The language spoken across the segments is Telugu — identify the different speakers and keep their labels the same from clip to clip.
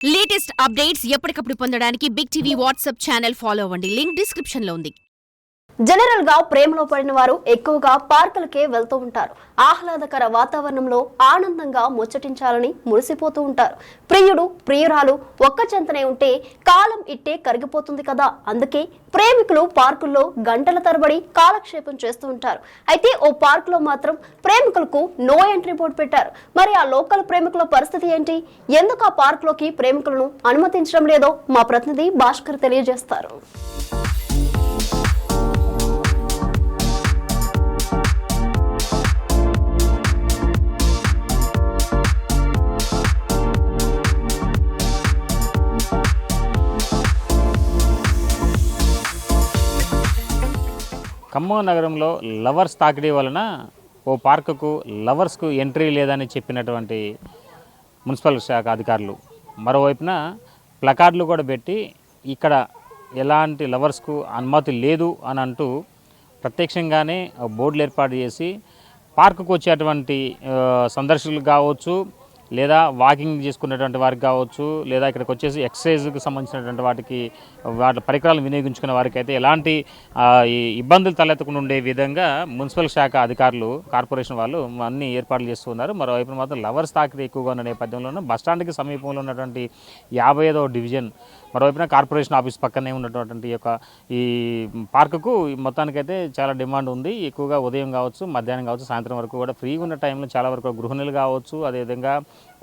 Speaker 1: లేటెస్ట్ అప్డేట్స్ ఎప్పటికప్పుడు పొందడానికి big TV WhatsApp channel follow అవ్వండి. లింక్ డిస్క్రిప్షన్ లో ఉంది.
Speaker 2: జనరల్ గా ప్రేమలో పడిన వారు ఎక్కువగా పార్కులకే వెళ్తూ ఉంటారు. ఆహ్లాదకర వాతావరణంలో ఆనందంగా ముచ్చటించాలని మురిసిపోతూ ఉంటారు. ప్రియుడు ప్రియురాలు ఒక్క చెంతనే ఉంటే కాలం ఇట్టే కరిగిపోతుంది కదా. అందుకే ప్రేమికులు పార్కుల్లో గంటల తరబడి కాలక్షేపం చేస్తూ ఉంటారు. అయితే ఓ పార్కులో మాత్రం ప్రేమికులకు నో ఎంట్రీ బోర్డు పెట్టారు. మరి ఆ లోకల్ ప్రేమికుల పరిస్థితి ఏంటి? ఎందుకు ఆ పార్కులోకి ప్రేమికులను అనుమతించడం లేదో మా ప్రతినిధి భాస్కర్ తెలియజేస్తారు.
Speaker 3: ఖమ్మం నగరంలో లవర్స్ తాకిడి వలన ఓ పార్కుకు లవర్స్కు ఎంట్రీ లేదని చెప్పినటువంటి మున్సిపల్ శాఖ అధికారులు మరోవైపున ప్లకార్డులు కూడా పెట్టి ఇక్కడ ఎలాంటి లవర్స్కు అనుమతి లేదు అని అంటూ ప్రత్యక్షంగానే బోర్డులు ఏర్పాటు చేసి పార్కుకు వచ్చేటువంటి సందర్శకులు కావచ్చు, లేదా వాకింగ్ చేసుకునేటువంటి వారికి కావచ్చు, లేదా ఇక్కడికి వచ్చేసి ఎక్సర్సైజ్కి సంబంధించినటువంటి వాటి పరికరాలను వినియోగించుకునే వారికి అయితే ఎలాంటి ఇబ్బందులు తలెత్తకుండా ఉండే విధంగా మున్సిపల్ శాఖ అధికారులు, కార్పొరేషన్ వాళ్ళు అన్ని ఏర్పాట్లు చేస్తున్నారు. మరోవైపు మాత్రం లవర్స్ తాకిడి ఎక్కువగా ఉన్న నేపథ్యంలోనూ బస్టాండ్కి సమీపంలో ఉన్నటువంటి 55వ డివిజన్, మరోవైపున కార్పొరేషన్ ఆఫీస్ పక్కనే ఉన్నటువంటి ఈ పార్కుకు మొత్తానికైతే చాలా డిమాండ్ ఉంది. ఎక్కువగా ఉదయం కావచ్చు, మధ్యాహ్నం కావచ్చు, సాయంత్రం వరకు కూడా ఫ్రీగా ఉన్న టైంలో చాలా వరకు గృహిణులు కావచ్చు, అదేవిధంగా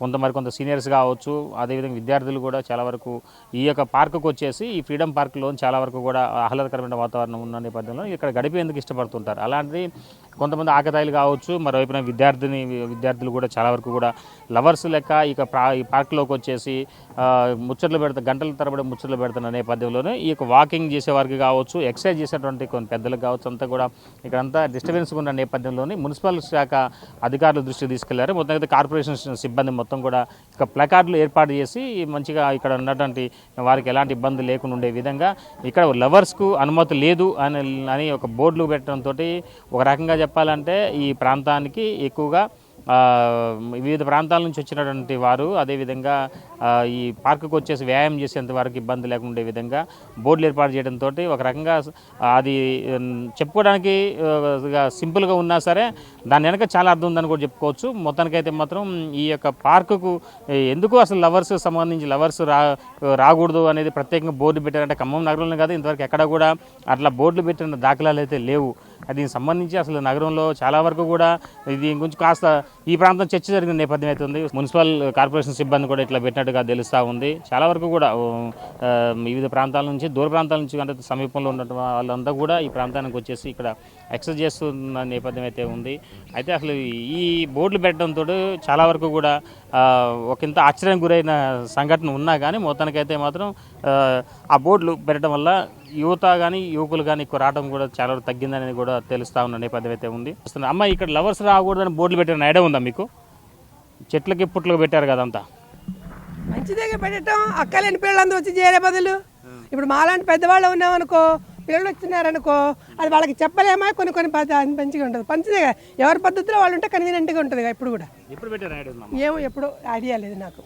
Speaker 3: కొంత సీనియర్స్ కావచ్చు, అదేవిధంగా విద్యార్థులు కూడా చాలా వరకు ఈ పార్కుకు వచ్చేసి ఈ ఫ్రీడమ్ పార్క్లో చాలా వరకు కూడా ఆహ్లాదకరమైన వాతావరణం ఉన్న నేపథ్యంలో ఇక్కడ గడిపేందుకు ఇష్టపడుతుంటారు. అలాంటిది కొంతమంది ఆకతాయిలు కావచ్చు, మరోవైపున విద్యార్థులు కూడా చాలా వరకు కూడా లవర్స్ లెక్క ఈ పార్క్లోకి వచ్చేసి గంటల తరబడి ముచ్చట్లు పెడుతున్న నేపథ్యంలోనే ఈ వాకింగ్ చేసేవారికి కావచ్చు, ఎక్సర్సైజ్ చేసేటువంటి కొన్ని పెద్దలకు కావచ్చు, అంతా కూడా ఇక్కడంతా డిస్టర్బెన్స్ ఉన్న నేపథ్యంలోనే మున్సిపల్ శాఖ అధికారుల దృష్టికి తీసుకెళ్లారు. మొత్తం కార్పొరేషన్ సిబ్బంది మొత్తం కూడా ఇక ప్లకార్డులు ఏర్పాటు చేసి మంచిగా ఇక్కడ ఉన్నటువంటి వారికి ఎలాంటి ఇబ్బంది లేకుండా ఉండే విధంగా ఇక్కడ లవర్స్కు అనుమతి లేదు అని ఒక బోర్డులు పెట్టడంతో ఒక రకంగా చెప్పాలంటే ఈ ప్రాంతానికి ఎక్కువగా వివిధ ప్రాంతాల నుంచి వచ్చినటువంటి వారు, అదేవిధంగా ఈ పార్కుకు వచ్చేసి వ్యాయామం చేసేంత వరకు ఇబ్బంది లేకుండా ఉండే విధంగా బోర్డులు ఏర్పాటు చేయడంతో ఒక రకంగా అది చెప్పుకోవడానికి సింపుల్గా ఉన్నా సరే దాని వెనక చాలా అర్థం ఉందని కూడా చెప్పుకోవచ్చు. మొత్తానికైతే మాత్రం ఈ పార్కుకు ఎందుకు అసలు లవర్స్ సంబంధించి లవర్స్ రాకూడదు అనేది ప్రత్యేకంగా బోర్డు పెట్టారంటే ఖమ్మం నగరంలో కాదు, ఇంతవరకు ఎక్కడ కూడా అట్లా బోర్డులు పెట్టిన దాఖలాలు అయితే లేవు. దీనికి సంబంధించి అసలు నగరంలో చాలా వరకు కూడా దీని గురించి కాస్త ఈ ప్రాంతం చర్చ జరిగిన నేపథ్యం అయితే ఉంది. మున్సిపల్ కార్పొరేషన్ సిబ్బంది కూడా ఇట్లా పెట్టినట్టుగా తెలుస్తూ ఉంది. చాలా వరకు కూడా వివిధ ప్రాంతాల నుంచి, దూర ప్రాంతాల నుంచి అంటే సమీపంలో ఉన్న వాళ్ళంతా కూడా ఈ ప్రాంతానికి వచ్చేసి ఇక్కడ ఎక్సర్సైజ్ చేస్తున్న నేపథ్యం అయితే ఉంది. అయితే అసలు ఈ బోర్డులు పెట్టడంతో చాలా వరకు కూడా ఒకంత ఆశ్చర్యానికి గురైన సంఘటన ఉన్నా కానీ మొత్తానికైతే మాత్రం ఆ బోర్డులు పెట్టడం వల్ల యువత కానీ యువకులు కానీ ఎక్కువ రావడం కూడా చాలా తగ్గిందని కూడా తెలుస్తూ ఉన్న నేపథ్యం అయితే ఉంది. అమ్మ, ఇక్కడ లవర్స్ రాకూడదని బోర్డులు పెట్టిన ఐడియా ఉందా మీకు? చెట్లకి పుట్లకి పెట్టారు కదంతా
Speaker 4: మంచిదేగా పెట్టడం. అక్కలేని పిల్లలందరూ వచ్చి చేరే బదులు ఇప్పుడు మాలాంటి పెద్దవాళ్ళు ఉన్నామనుకో, పిల్లలు వచ్చినారనుకో, అది వాళ్ళకి చెప్పలేమా? కొన్ని మంచిగా ఉంటుంది. మంచిదేగా, ఎవరి పద్ధతిలో వాళ్ళు ఉంటే కన్వీనియంట్గా ఉంటుంది. ఇప్పుడు కూడా ఏమో ఎప్పుడు ఐడియా లేదు నాకు.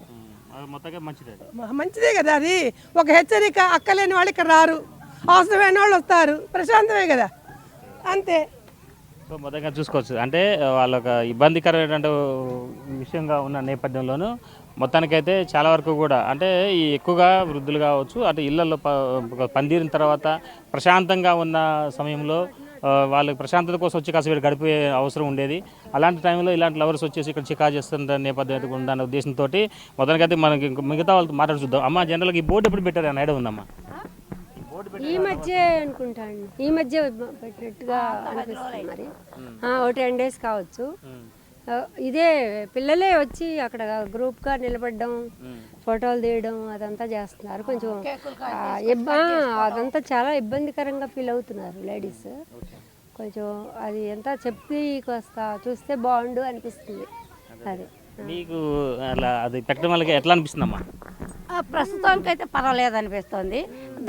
Speaker 4: మంచిదే కదా, అది ఒక హెచ్చరిక. అక్కలేని వాళ్ళు ఇక్కడ రారు, అవసరమైన వాళ్ళు వస్తారు, ప్రశాంతమే కదా, అంతే.
Speaker 3: సో మొదటగా చూసుకోవచ్చు అంటే వాళ్ళొక ఇబ్బందికరమైనటువంటి విషయంగా ఉన్న నేపథ్యంలోనూ మొత్తానికైతే చాలా వరకు కూడా అంటే ఈ ఎక్కువగా వృద్ధులు కావచ్చు, అటు ఇళ్లలో పనితీరిన తర్వాత ప్రశాంతంగా ఉన్న సమయంలో వాళ్ళకి ప్రశాంతత కోసం వచ్చి కాసేపు గడిపే అవసరం ఉండేది. అలాంటి టైంలో ఇలాంటి లవర్స్ వచ్చేసి ఇక్కడ చికా చేస్తున్న నేపథ్యం అయితే ఉందన్న ఉద్దేశంతో మొదటికైతే మనకి మిగతా వాళ్ళతో మాట్లాడి చూద్దాం. అమ్మ, జనరల్గా ఈ బోర్డు ఎప్పుడు పెట్టారు అని ఐడియా ఉందమ్మా?
Speaker 5: ఈ మధ్య అనుకుంటాను, ఈ మధ్య పెట్టినట్టుగా అనిపిస్తుంది. మరి ఓ 10 days కావచ్చు. ఇదే పిల్లలే వచ్చి అక్కడ గ్రూప్గా నిలబడడం, ఫోటోలు తీయడం అదంతా చేస్తున్నారు. కొంచెం అదంతా చాలా ఇబ్బందికరంగా ఫీల్ అవుతున్నారు లేడీస్. కొంచెం అది ఎంత చెప్పి కాస్త చూస్తే బాగుండు అనిపిస్తుంది. అది
Speaker 3: మీకు అలా అది పెట్టడం వల్ల ఎట్లా అనిపిస్తుందమ్మా?
Speaker 6: ప్రస్తుతానికి అయితే పర్వాలేదు అనిపిస్తుంది.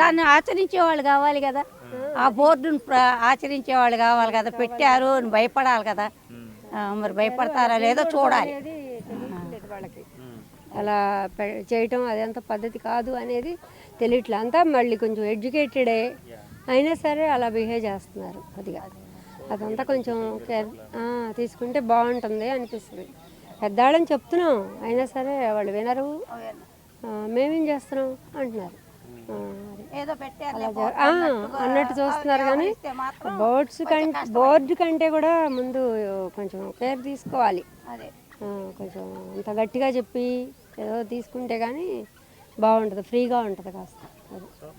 Speaker 6: దాన్ని ఆచరించే వాళ్ళు కావాలి కదా, ఆ బోర్డును ఆచరించే వాళ్ళు కావాలి కదా. పెట్టారు భయపడాలి కదా, మరి భయపడతారా లేదో చూడాలి.
Speaker 5: అలా చేయటం అదంత పద్ధతి కాదు అనేది తెలియట్లే. అంతా మళ్ళీ కొంచెం ఎడ్యుకేటెడే అయినా సరే అలా బిహేవ్ చేస్తున్నారు. కొద్దిగా అదంతా కొంచెం కేర్ తీసుకుంటే బాగుంటుంది అనిపిస్తుంది. పెద్దవాళ్ళని చెప్తున్నాం అయినా సరే వాళ్ళు వినరు. మేమేం చేస్తున్నాం అంటున్నారు. అన్నట్టు చూస్తున్నారు. కానీ బోర్డు కంటే కూడా ముందు కొంచెం కేర్ తీసుకోవాలి. కొంచెం అంత గట్టిగా చెప్పి ఏదో తీసుకుంటే కానీ బాగుంటుంది, ఫ్రీగా ఉంటుంది కాస్త.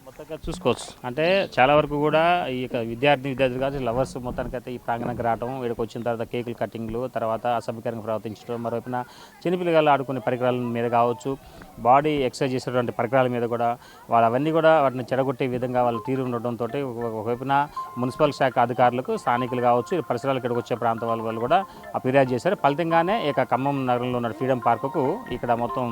Speaker 3: మొత్తంగా చూసుకోవచ్చు. అంటే చాలా వరకు కూడా ఈ యొక్క విద్యార్థులు కాదు లవర్స్ మొత్తానికైతే ఈ ప్రాంగణానికి రావడం, ఇక్కడికి వచ్చిన తర్వాత కేకులు కటింగ్లు, తర్వాత అసభ్యకరంగా ప్రవర్తించడం, మరోవైపున చిన్నపిల్లలు ఆడుకునే పరికరాల మీద కావచ్చు, బాడీ ఎక్సర్సైజ్ చేసేటువంటి పరికరాల మీద కూడా వాళ్ళు అవన్నీ కూడా వాటిని చెడగొట్టే విధంగా వాళ్ళ తీరు ఉండడంతో ఒకవైపున మున్సిపల్ శాఖ అధికారులకు, స్థానికులు కావచ్చు, పరిసరాలు ఇక్కడికి వచ్చే ప్రాంతం వాళ్ళు కూడా ఫిర్యాదు చేశారు. ఫలితంగానే ఇక ఖమ్మం నగరంలో ఉన్న ఫ్రీడమ్ పార్కుకు ఇక్కడ మొత్తం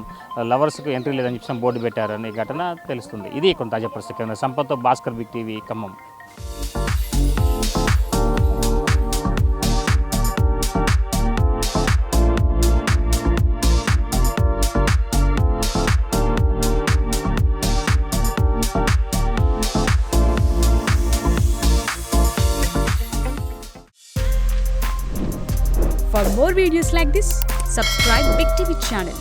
Speaker 3: లవర్స్కు ఎంట్రీ లేదని చెప్పి బోర్డు పెట్టారని ఘటన తెలుస్తుంది. ఇది కొంత తాజా పరిస్థితి. సంపత్తో Bhaskar, big TV, Khammam.
Speaker 7: For more videos like this, subscribe Big TV channel.